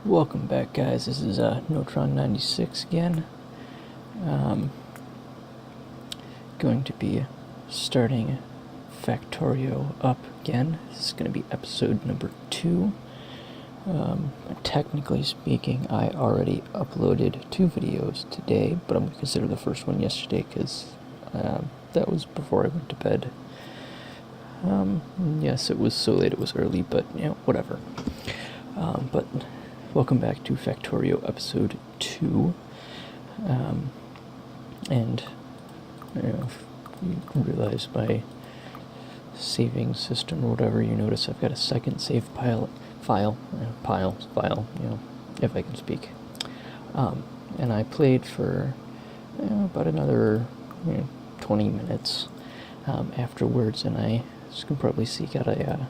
Welcome back, guys. This is Notron96 again. Going to be starting Factorio up again. This is going to be episode number 2. Technically speaking, I already uploaded 2 videos today, but I'm going to consider the first one yesterday because that was before I went to bed. Yes, it was so late, it was early, but whatever. But welcome back to Factorio episode 2. And if you realize my saving system or whatever, you notice I've got a second save file, if I can speak. And I played for about another 20 minutes afterwards, and I, as you can probably see, got a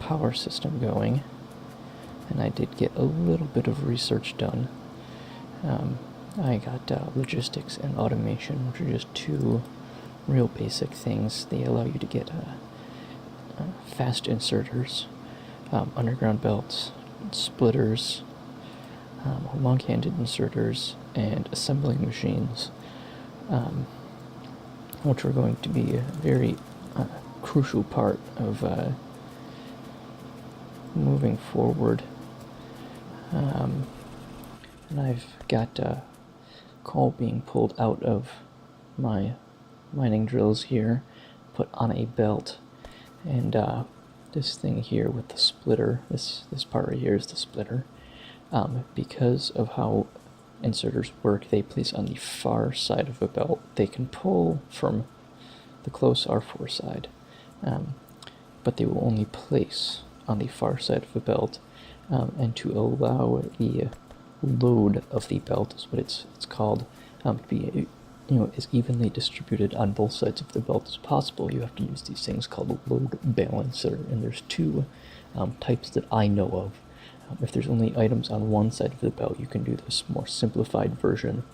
power system going. And I did get a little bit of research done. I got logistics and automation, which are just 2 real basic things. They allow you to get fast inserters, underground belts, splitters, long-handed inserters, and assembling machines, which are going to be a very crucial part of moving forward. And I've got coal being pulled out of my mining drills here, put on a belt, and this thing here with the splitter, this part right here is the splitter. Because of how inserters work, they place on the far side of a belt. They can pull from the close R4 side, but they will only place on the far side of a belt, and to allow the load of the belt, is what it's called, to be as evenly distributed on both sides of the belt as possible, you have to use these things called a load balancer, and there's 2 types that I know of. If there's only items on one side of the belt, you can do this more simplified version,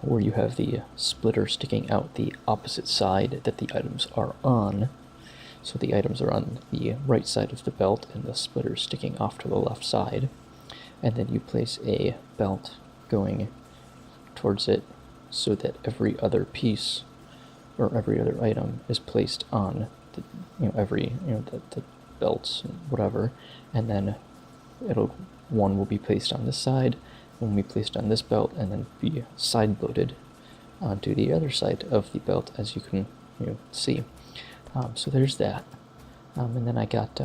where you have the splitter sticking out the opposite side that the items are on. So the items are on the right side of the belt and the splitter sticking off to the left side. And then you place a belt going towards it so that every other piece or every other item is placed on the, the belts and whatever. And then one will be placed on this side, one will be placed on this belt, and then be side loaded onto the other side of the belt, as you can see. So there's that. And then I got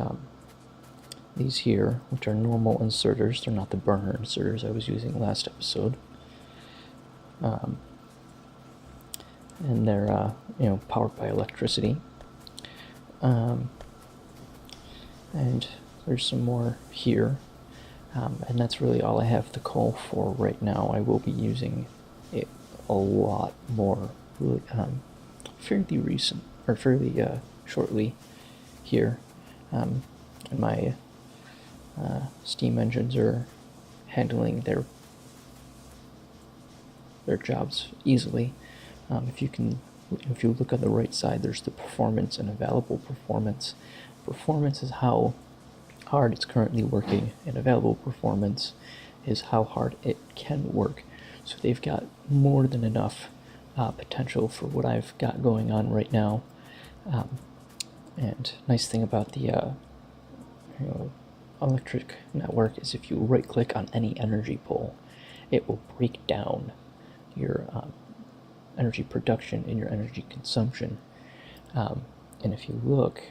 these here, which are normal inserters. They're not the burner inserters I was using last episode. And they're powered by electricity. And there's some more here. And that's really all I have the coal for right now. I will be using it a lot more really, fairly recent, or fairly shortly here. And my steam engines are handling their jobs easily. If you look on the right side, there's the performance and available performance. Performance is how hard it's currently working, and available performance is how hard it can work. So they've got more than enough potential for what I've got going on right now. And nice thing about the electric network is if you right click on any energy pole, it will break down your energy production and your energy consumption. And if you look,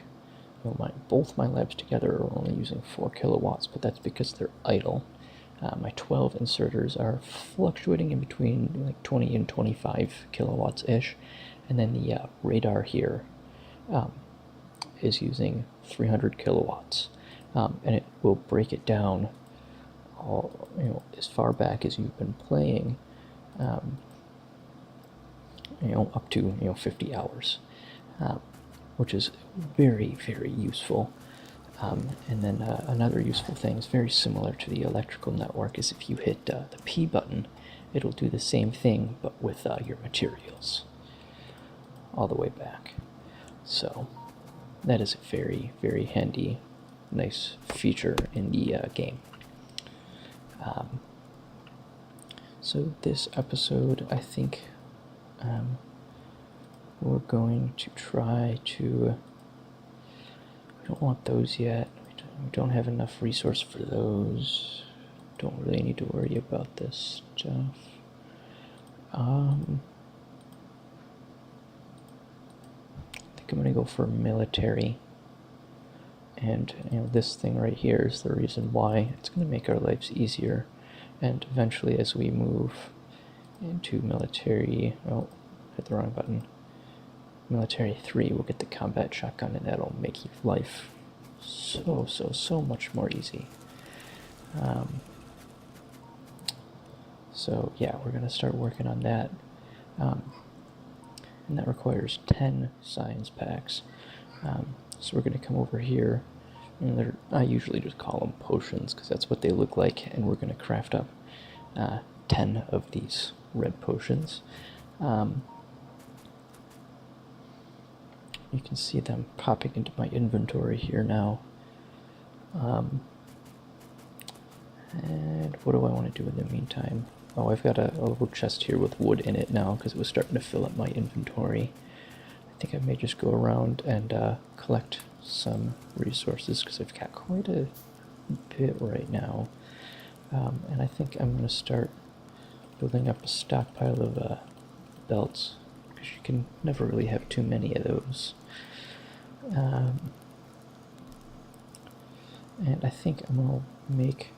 both my labs together are only using 4 kilowatts, but that's because they're idle. My 12 inserters are fluctuating in between like 20 and 25 kilowatts ish, and then the radar here is using 300 kilowatts, and it will break it down all, as far back as you've been playing, up to 50 hours, which is very, very useful. And then another useful thing is very similar to the electrical network, is if you hit the P button, it'll do the same thing, but with your materials all the way back. So that is a very, very handy, nice feature in the game. So this episode, I think we're going to try to... We don't want those yet. We don't have enough resource for those. Don't really need to worry about this stuff. I think I'm gonna go for military. And this thing right here is the reason why. It's gonna make our lives easier. And eventually, as we move into military, oh, hit the wrong button. Military 3, we'll get the combat shotgun, and that'll make your life so much more easy. So yeah, we're gonna start working on that, and that requires 10 science packs. So we're gonna come over here, and I usually just call them potions because that's what they look like, and we're gonna craft up 10 of these red potions. You can see them popping into my inventory here now. And what do I want to do in the meantime? Oh, I've got a little chest here with wood in it now because it was starting to fill up my inventory. I think I may just go around and collect some resources because I've got quite a bit right now. And I think I'm going to start building up a stockpile of belts, because you can never really have too many of those. And I think I'm going to make...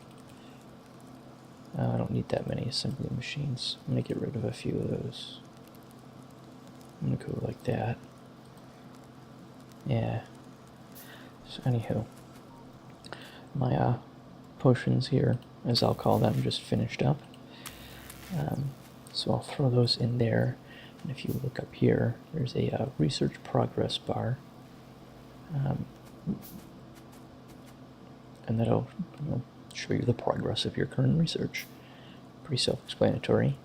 I don't need that many assembly machines. I'm going to get rid of a few of those. I'm going to go like that. Yeah. So anywho, my potions here, as I'll call them, just finished up. So I'll throw those in there, and if you look up here, there's a research progress bar, and that'll show you the progress of your current research. Pretty self-explanatory.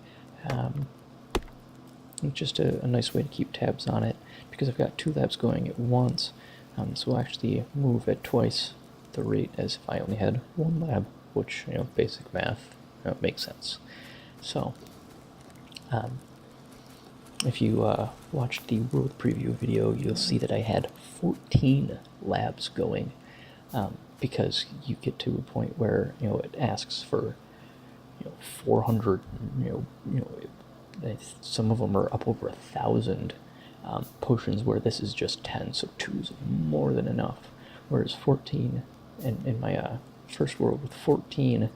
It's just a nice way to keep tabs on it, because I've got 2 labs going at once, so we'll actually move at twice the rate as if I only had 1 lab, which, basic math, makes sense. So, if you watched the world preview video, you'll see that I had 14 labs going, because you get to a point where it asks for 400, some of them are up over 1,000 potions, where this is just 10, so 2 is more than enough. Whereas 14 in my first world with 14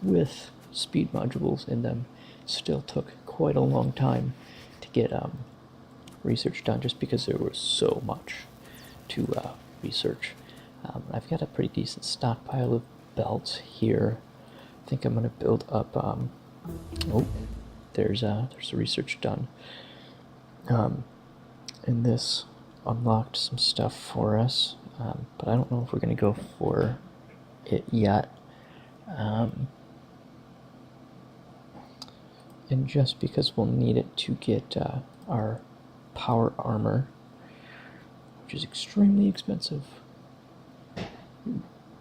with speed modules in them still took quite a long time to get research done, just because there was so much to research. I've got a pretty decent stockpile of belts here. I think I'm going to build up... oh, there's the research done. And this unlocked some stuff for us, but I don't know if we're going to go for it yet. And just because we'll need it to get our power armor, which is extremely expensive.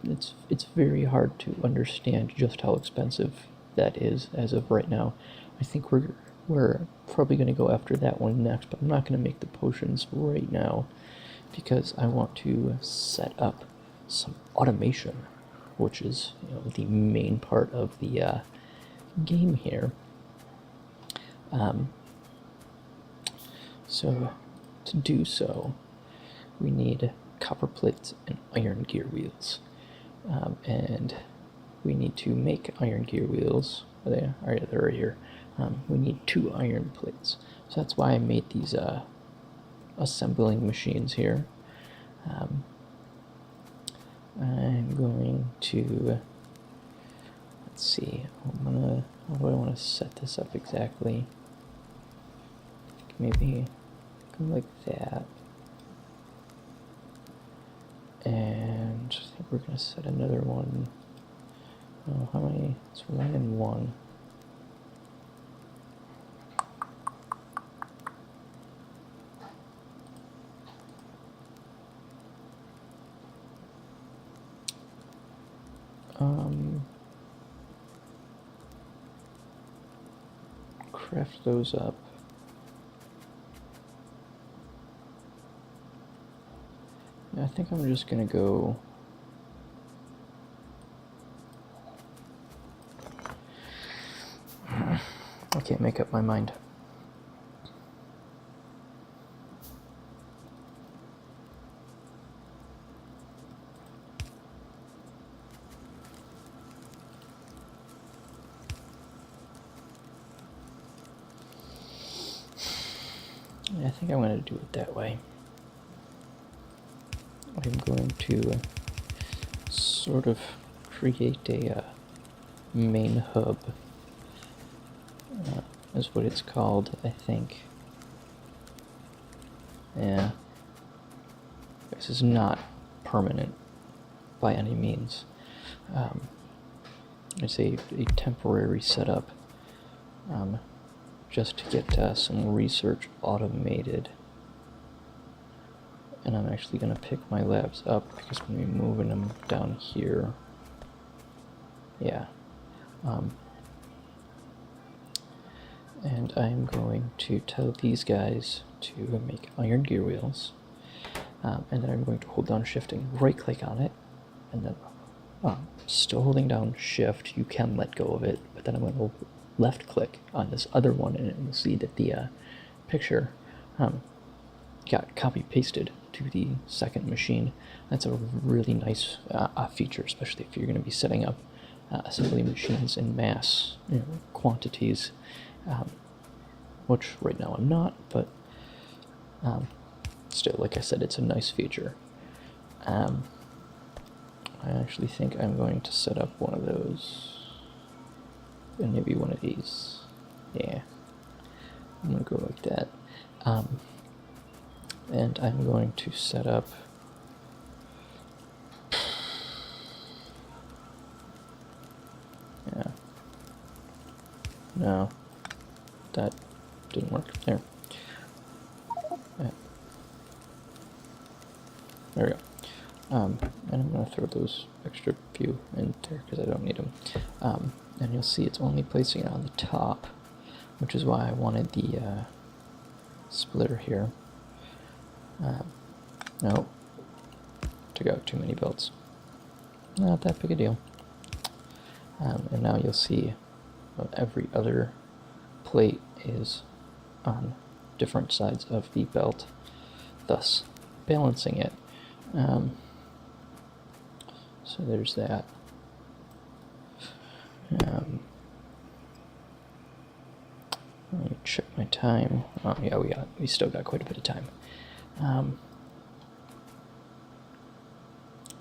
It's very hard to understand just how expensive that is as of right now. I think we're probably going to go after that one next, but I'm not going to make the potions right now because I want to set up some automation, which is the main part of the game here. So to do so, we need copper plates and iron gear wheels, and we need to make iron gear wheels. They're right here. We need 2 iron plates, so that's why I made these assembling machines here. I'm going to, let's see, how do I want to set this up exactly? Maybe go like that. And I think we're going to set another one. Oh, how many? It's 1 and 1. craft those up. I think I'm just gonna go I can't make up my mind. I think I'm going to do it that way. I'm going to sort of create a main hub, is what it's called, I think. Yeah. This is not permanent by any means. It's a temporary setup, just to get some research automated. And I'm actually going to pick my labs up because I'm going to be moving them down here. Yeah. And I'm going to tell these guys to make iron gear wheels. And then I'm going to hold down shift and right click on it. And then still holding down shift, you can let go of it. But then I'm going to left click on this other one, and you'll see that the picture got copy pasted to the second machine. That's a really nice feature, especially if you're going to be setting up assembly machines in mass quantities, which right now I'm not, but still, like I said, it's a nice feature. I actually think I'm going to set up one of those, and maybe one of these. Yeah, I'm going to go like that. And I'm going to set up no, that didn't work. There. Yeah. There we go. And I'm going to throw those extra few in there because I don't need them. And you'll see it's only placing it on the top, which is why I wanted the splitter here. No, took out too many belts. Not that big a deal. And now you'll see every other plate is on different sides of the belt, thus balancing it. So there's that. Let me check my time. Oh yeah, we still got quite a bit of time.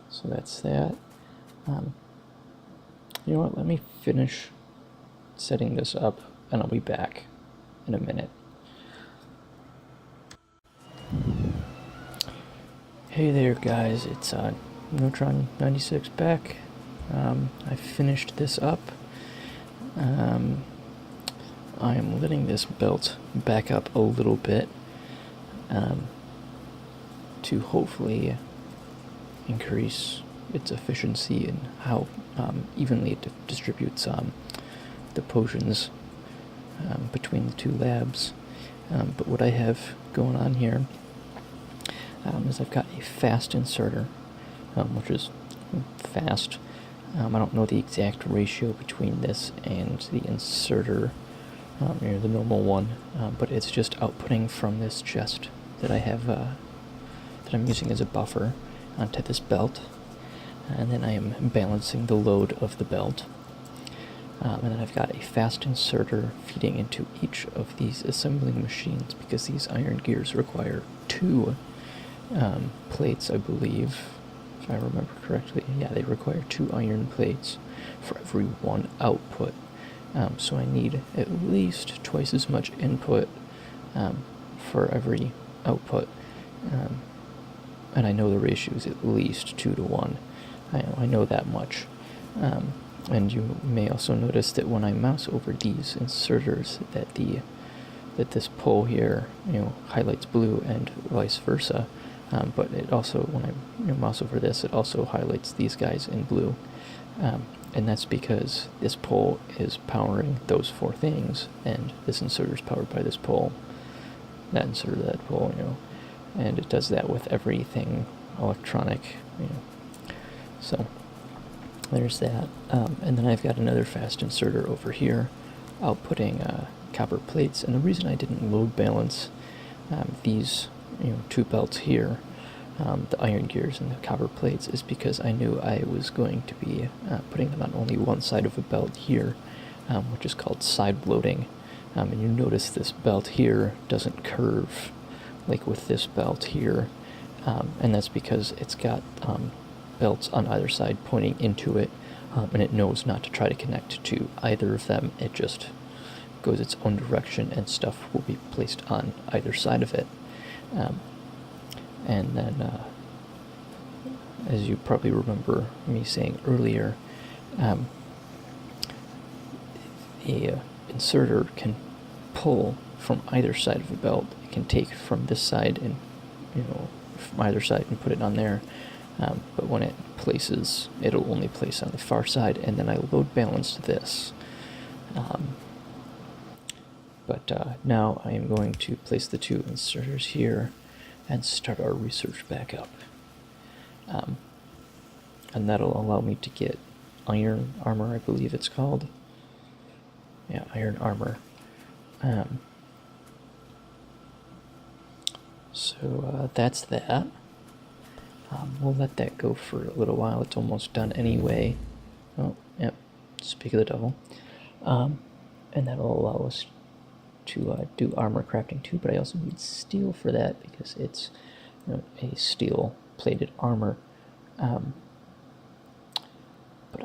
So that's that. You know what? Let me finish setting this up, and I'll be back in a minute. Hey there, guys. It's Neutron 96 back. I finished this up. I am letting this belt back up a little bit to hopefully increase its efficiency and how evenly it distributes the potions between the two labs. But what I have going on here is I've got a fast inserter, which is fast. I don't know the exact ratio between this and the inserter, the normal one, but it's just outputting from this chest that I have, that I'm using as a buffer onto this belt, and then I am balancing the load of the belt. And then I've got a fast inserter feeding into each of these assembling machines because these iron gears require 2 plates, I believe, if I remember correctly. Yeah, they require 2 iron plates for every 1 output. So I need at least twice as much input for every output. And I know the ratio is at least 2 to 1. I know that much. And you may also notice that when I mouse over these inserters, that this pole here, highlights blue and vice versa. But it also, when I mouse over this, it also highlights these guys in blue. and that's because this pole is powering those 4 things, and this inserter is powered by this pole, that inserter, that pole, and it does that with everything electronic, So there's that, and then I've got another fast inserter over here, outputting copper plates, and the reason I didn't load balance these 2 belts here, the iron gears and the copper plates, is because I knew I was going to be putting them on only one side of a belt here, which is called side loading. And you notice this belt here doesn't curve like with this belt here, and that's because it's got belts on either side pointing into it, and it knows not to try to connect to either of them. It just goes its own direction, and stuff will be placed on either side of it. And then, as you probably remember me saying earlier, the inserter can pull from either side of a belt. It can take from this side and, from either side and put it on there. But when it places, it'll only place on the far side, and then I load balance this. But now I am going to place the 2 inserters here and start our research back up. And that'll allow me to get iron armor, I believe it's called. Yeah, iron armor. So that's that. We'll let that go for a little while. It's almost done anyway. Oh, yep. Speak of the devil. And that'll allow us to do armor crafting too, but I also need steel for that because it's a steel plated armor. But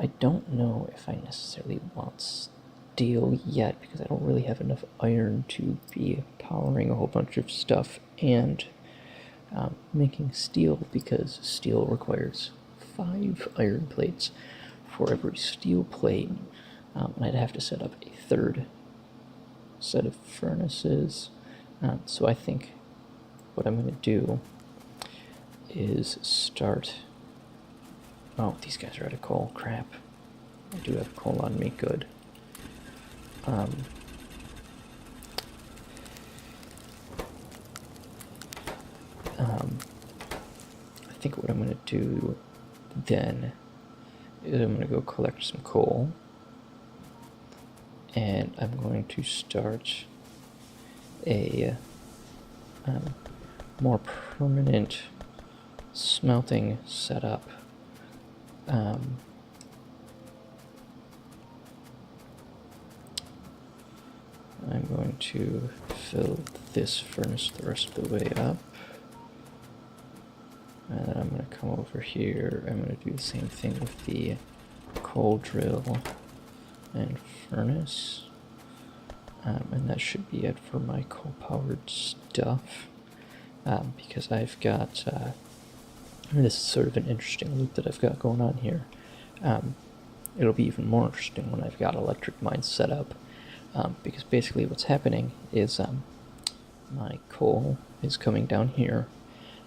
I don't know if I necessarily want steel yet because I don't really have enough iron to be powering a whole bunch of stuff and making steel, because steel requires 5 iron plates for every steel plate, and I'd have to set up a 3rd set of furnaces. So I think what I'm going to do is start... Oh, these guys are out of coal. Crap. I do have coal on me. Good. I think what I'm going to do then is I'm going to go collect some coal, and I'm going to start a more permanent smelting setup. I'm going to fill this furnace the rest of the way up. And then I'm going to come over here. I'm going to do the same thing with the coal drill and furnace. And that should be it for my coal-powered stuff. Because I've got... this is sort of an interesting loop that I've got going on here. It'll be even more interesting when I've got electric mines set up. Because basically what's happening is my coal is coming down here,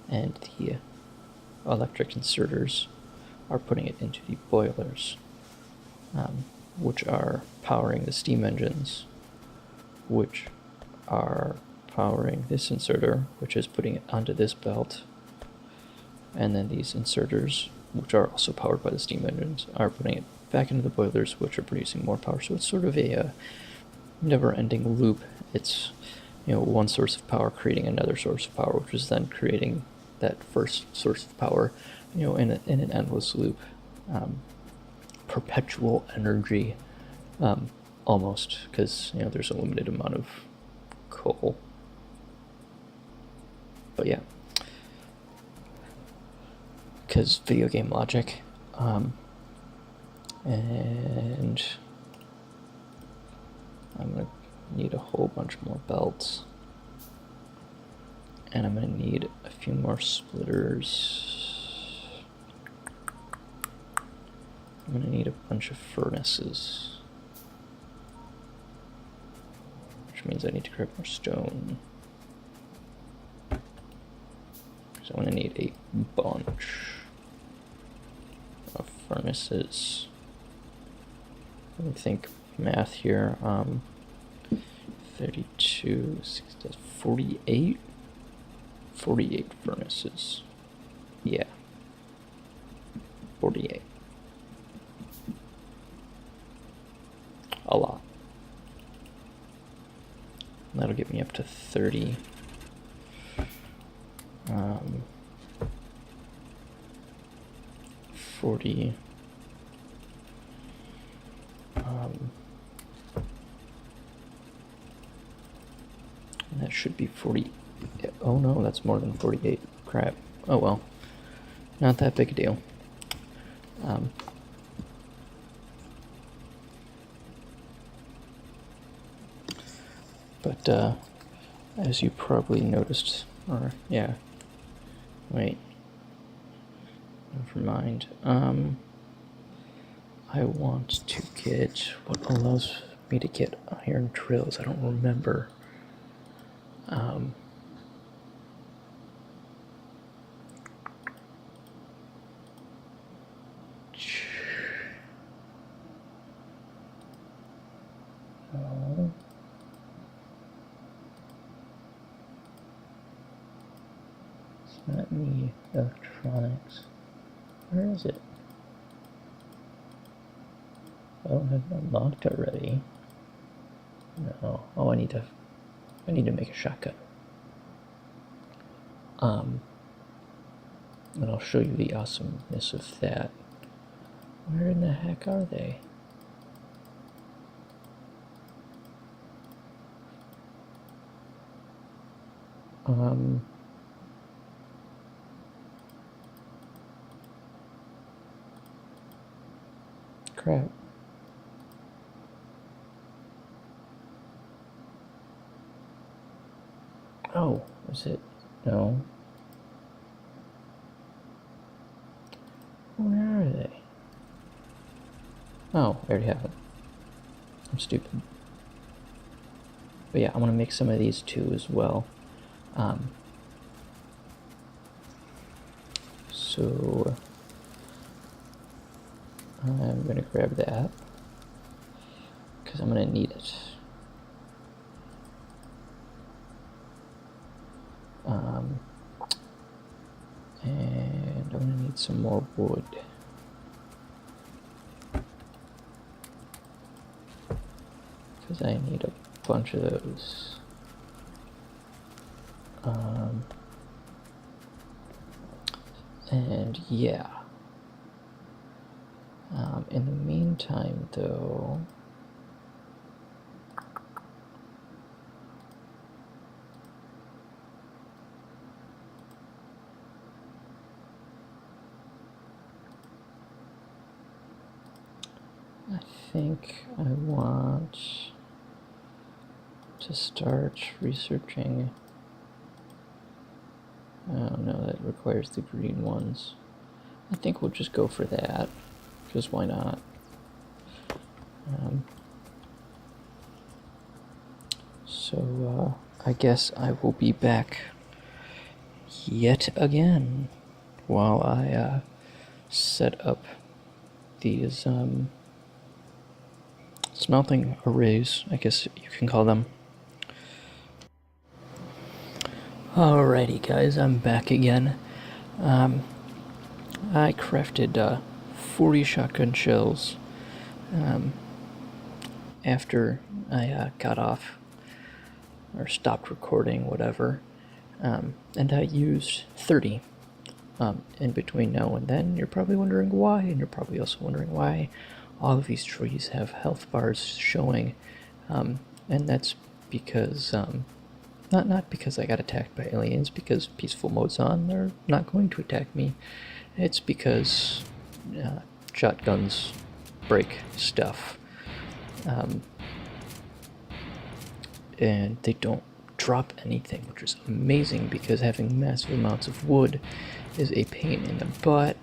and the electric inserters are putting it into the boilers, which are powering the steam engines, which are powering this inserter, which is putting it onto this belt, and then these inserters, which are also powered by the steam engines, are putting it back into the boilers, which are producing more power. So it's sort of a never-ending loop. It's one source of power creating another source of power, which is then creating that first source of power, in an endless loop. Perpetual energy, almost, because there's a limited amount of coal. But yeah, because video game logic. And I'm going to need a whole bunch more belts. And I'm going to need a few more splitters. I'm going to need a bunch of furnaces, which means I need to grab more stone. So I'm going to need a bunch of furnaces. let me think math here. 32, 48? 48 furnaces. Yeah. 48. A lot. That'll get me up to 30. 40. And that should be 40. Oh no, that's more than 48. Crap. Oh well. Not that big a deal. But as you probably noticed, or yeah, wait, never mind. I want to get what allows me to get iron drills. I don't remember. Oh. It's not in the electronics. Where is it? Oh, I've unlocked already. No. Oh, I need to make a shotgun. And I'll show you the awesomeness of that. Where in the heck are they? Crap. Oh, is it? No. Where are they? Oh, I already have it. I'm stupid. But yeah, I want to make some of these too as well. So I'm going to grab that because I'm going to need it. And I'm going to need some more wood. Because I need a bunch of those. And yeah. In the meantime, though, I think I want to start researching. Oh no, that requires the green ones. I think we'll just go for that, because why not? So I guess I will be back yet again while I set up these smelting arrays, I guess you can call them. Alrighty guys, I'm back again. I crafted 40 shotgun shells after I got off or stopped recording, whatever, and I used 30 in between now and then. You're probably wondering why, and you're probably also wondering why all of these trees have health bars showing, and that's because not because I got attacked by aliens, because peaceful mode's on, they're not going to attack me. It's because shotguns break stuff, and they don't drop anything, which is amazing because having massive amounts of wood is a pain in the butt.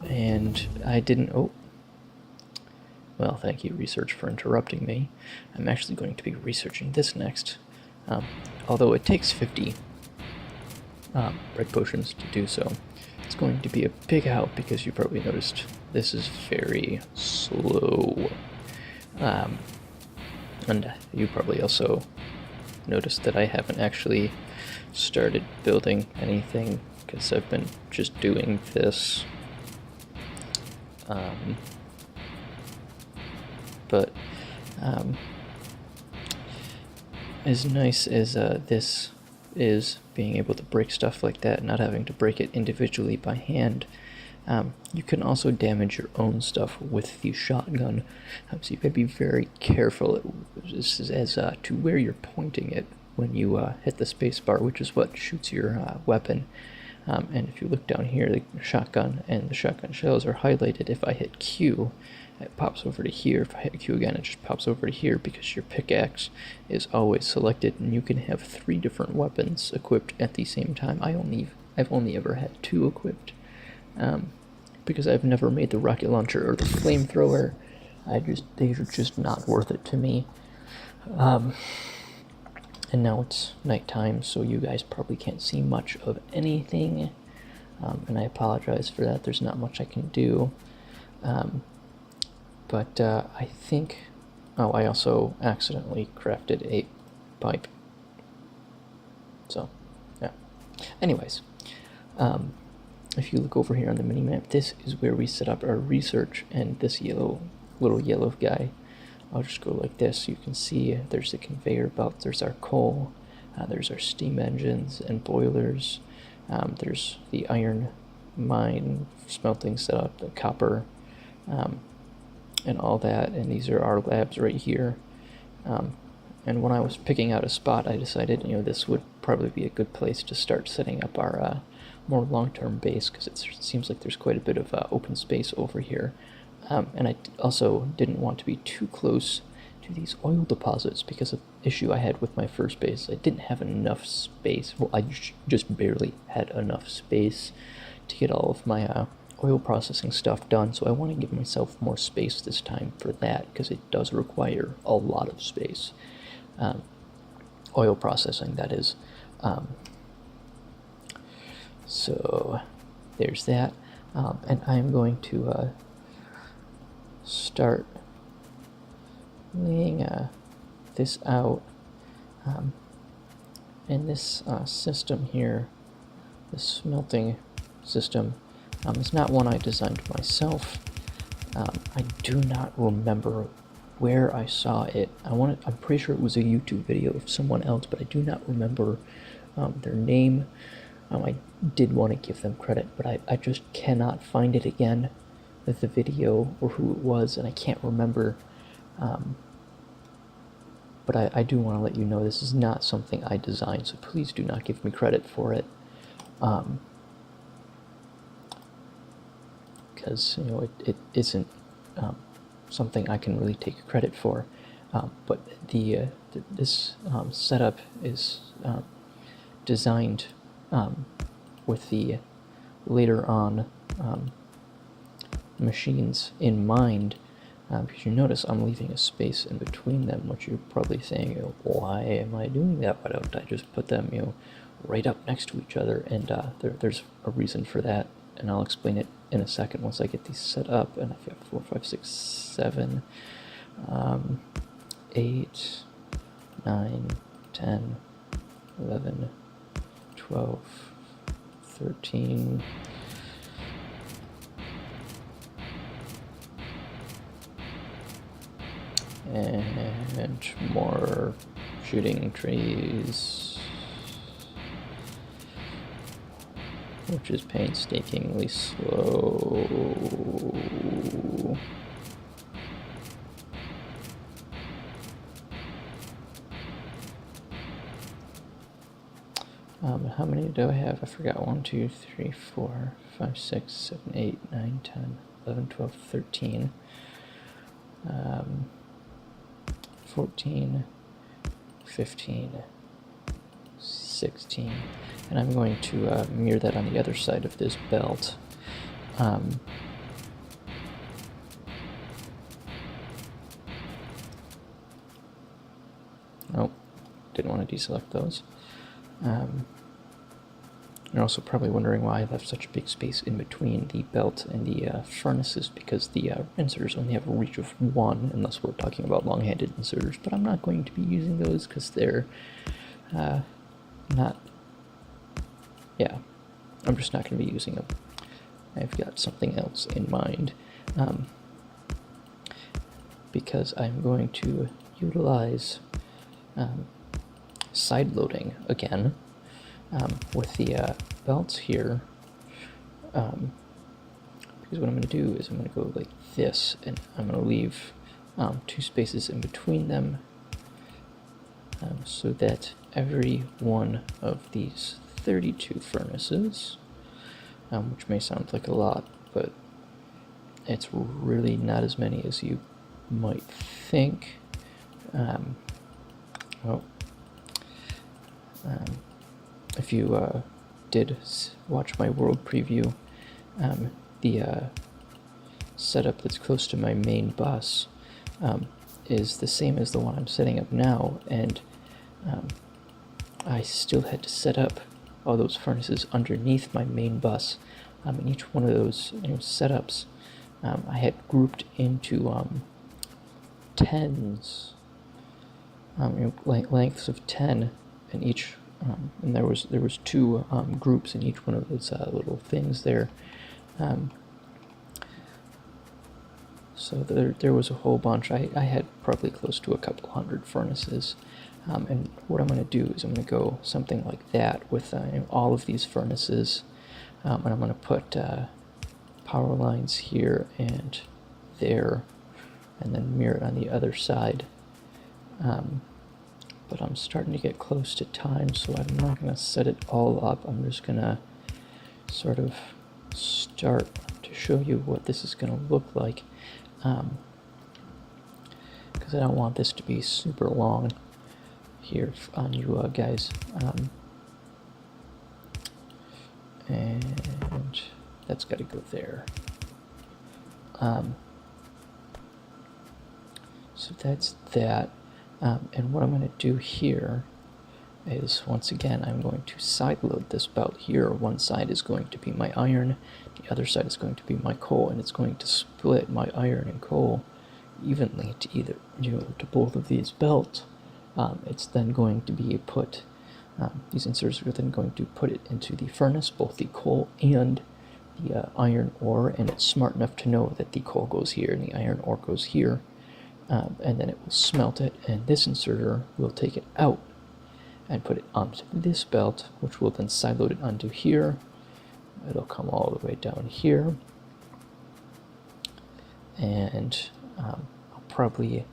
And I didn't. Oh, well, thank you, research, for interrupting me. I'm actually going to be researching this next, although it takes 50 bread potions to do so. it's going to be a big help because you probably noticed this is very slow. And you probably also noticed that I haven't actually started building anything because I've been just doing this. But as nice as this is, being able to break stuff like that, not having to break it individually by hand, you can also damage your own stuff with the shotgun. So you gotta be very careful as to where you're pointing it when you hit the spacebar, which is what shoots your weapon. And if you look down here, the shotgun and the shotgun shells are highlighted. If I hit Q, it pops over to here. If I hit Q again, it just pops over to here because your pickaxe is always selected, and you can have 3 different weapons equipped at the same time. I've only ever had 2 equipped, because I've never made the rocket launcher or the flamethrower. They are just not worth it to me. And now it's nighttime, so you guys probably can't see much of anything, and I apologize for that. There's not much I can do, but I think... Oh, I also accidentally crafted a pipe. So, yeah. Anyways, if you look over here on the minimap, this is where we set up our research, and this little yellow guy, I'll just go like this. You can see there's the conveyor belt, there's our coal, there's our steam engines and boilers, there's the iron mine smelting setup, the copper, and all that, and these are our labs right here. And when I was picking out a spot, I decided, this would probably be a good place to start setting up our more long-term base, because it seems like there's quite a bit of open space over here. And I also didn't want to be too close to these oil deposits because of the issue I had with my first base. I didn't have enough space. Well, I just barely had enough space to get all of my oil processing stuff done, so I want to give myself more space this time for that, because it does require a lot of space. Oil processing, that is. So there's that. And I'm going to start laying this out, and this system here, the smelting system, is not one I designed myself. I do not remember where I saw it. I'm pretty sure it was a YouTube video of someone else, but I do not remember their name. I did want to give them credit, but I just cannot find it again, the video or who it was, and I can't remember. But I do want to let you know this is not something I designed, so please do not give me credit for it. Because it isn't something I can really take credit for. But this setup is designed with the later on machines in mind, because you notice I'm leaving a space in between them, which you're probably saying, why am I doing that? Why don't I just put them right up next to each other? And there's a reason for that, and I'll explain it in a second once I get these set up. And I've got 4, 5, 6, 7, 8, 9, 10, 11, 12, 13, and more shooting trees, which is painstakingly slow. How many do I have? I forgot. 1, 2, 3, 4, 5, 6, 7, 8, 9, 10, 11, 12, 13. 14, 15, 16, and I'm going to mirror that on the other side of this belt. Oh, didn't want to deselect those. You're also probably wondering why I left such a big space in between the belt and the furnaces, because the inserters only have a reach of 1, unless we're talking about long-handed inserters, but I'm not going to be using those because they're not, yeah, I'm just not going to be using them. I've got something else in mind, because I'm going to utilize side loading again with the belts here, because what I'm going to do is I'm going to go like this, and I'm going to leave 2 spaces in between them, so that every one of these 32 furnaces, which may sound like a lot, but it's really not as many as you might think. If you did watch my world preview, the setup that's close to my main bus is the same as the one I'm setting up now, and I still had to set up all those furnaces underneath my main bus. And each one of those setups I had grouped into tens, lengths of 10 in each, and there was 2 groups in each one of those little things there. So there was a whole bunch. I had probably close to a couple hundred furnaces. And what I'm going to do is I'm going to go something like that with all of these furnaces. And I'm going to put power lines here and there, and then mirror it on the other side. But I'm starting to get close to time, so I'm not going to set it all up. I'm just going to sort of start to show you what this is going to look like, because I don't want this to be super long here on you guys. And that's got to go there. So that's that. And what I'm going to do here is, once again, I'm going to side load this belt here. One side is going to be my iron, the other side is going to be my coal, and it's going to split my iron and coal evenly to either, to both of these belts. It's then going to be put, these inserters are then going to put it into the furnace, both the coal and the iron ore, and it's smart enough to know that the coal goes here and the iron ore goes here, and then it will smelt it, and this inserter will take it out and put it onto this belt, which will then side load it onto here. It'll come all the way down here, and I'll probably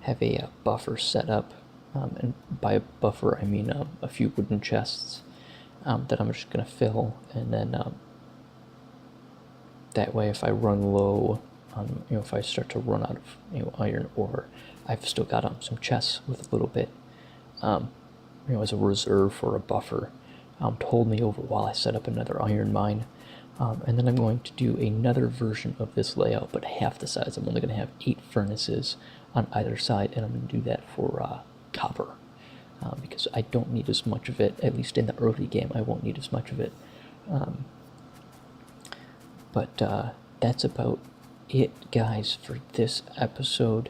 have a buffer set up, and by a buffer I mean a few wooden chests that I'm just going to fill, and then that way if I run low, if I start to run out of iron ore, I've still got some chests with a little bit, as a reserve for a buffer, to hold me over while I set up another iron mine. And then I'm going to do another version of this layout, but half the size. I'm only going to have 8 furnaces on either side, and I'm going to do that for copper, because I don't need as much of it, at least in the early game. I won't need as much of it. But that's about it, guys, for this episode.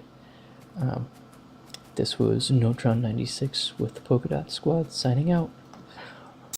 This was Notron96 with the Polka-Dot Squad, signing out.